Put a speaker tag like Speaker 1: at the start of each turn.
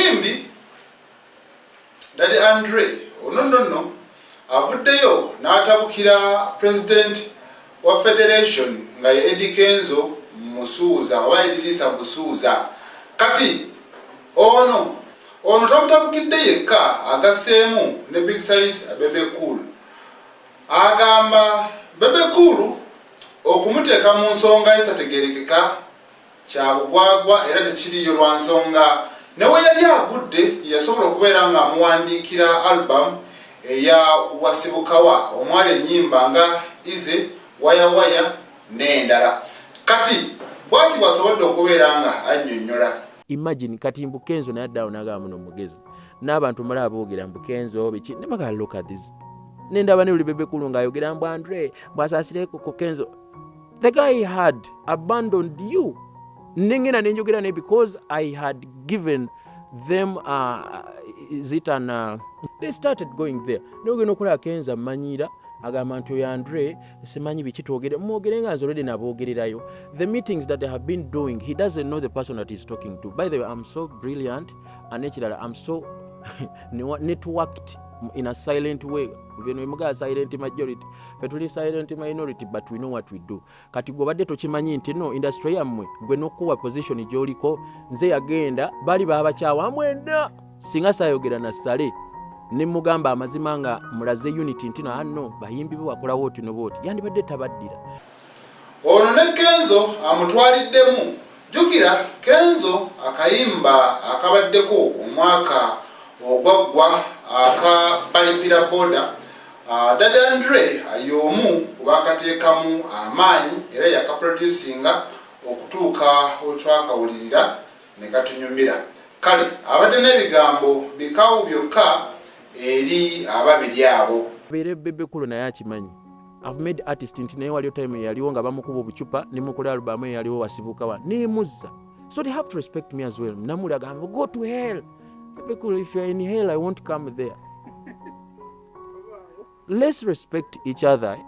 Speaker 1: omuyimbi Daddy Andre ono avuddeyo n'atabukira president wa federation nga ye Eddie Kenzo Musuuza wa Idrisa Musuuza. Kati ono tamutabukidde yekka, agasseemu ne big size Bebe Cool. Agamba Bebe Cool okumuteeka mu nsonga esategerekeka kya bugwagwa era tekiriyo lwa nsonga. Newe yali agudde yasobola okubeera nga amuwandiikira album eya Wasibukawa omwali ennyimba nga Ize, Waya Waya n'endala. Kati bwati bwasobodde okubeera nga annyonnyola.
Speaker 2: Imagine kati mbu Kenzo n'addawo n'agamba muno mugezi n'abantu mala aboogera mbu Kenzo biki ne bagala look at this. Nendaba ne Bebe Cool ng'ayogera mbu Andre bw'asaasireko ku Kenzo. The guy had abandoned you. Ningina nenjogera ne because I had given them they started going there. Nogeno kula Kenzo manyira agamba nti oyo Andre simanyi biki twogere mwogere nga already naboogererayo. The meetings that they have been doing, he doesn't know the person that he's talking to. By the way, I'm so brilliant and ekirala I'm so networked in a silent way. We know silent majority, but we silent minority, but we know what we do. Kati gobadde tokimanyi nti no industry yammwe gwe nokuwa position gy'oliko nze yagenda bali babakyawa amwenda singa sayogera na sale ne mugamba amazima nga mulaze unity nti no bayimbi bakola woti no woti yandibadde tabaddira.
Speaker 1: Ono ne Kenzo amutwaliddemu. Jukira Kenzo akayimba akabaddeko omwaka ogwaggwa aka balipira boda. Daddy Andre ayomu kubakateekamu amaanyi era yakaproducinga okutuuka otwakawulirira ne katunyumira. Kale abadde n'ebigambo bikawu byokka eri ababiri abo.
Speaker 2: Bebe Cool naye akimanyi. I've made artist nti naye waliyo time yaliwo nga bamukuba obucupa ne mukola album yaliwo Wasibukawa neemuzza. So they have to respect me as well. Namuli agamba go to hell. Bebe Cool, if you're in hell I won't come there. Let's respect each other.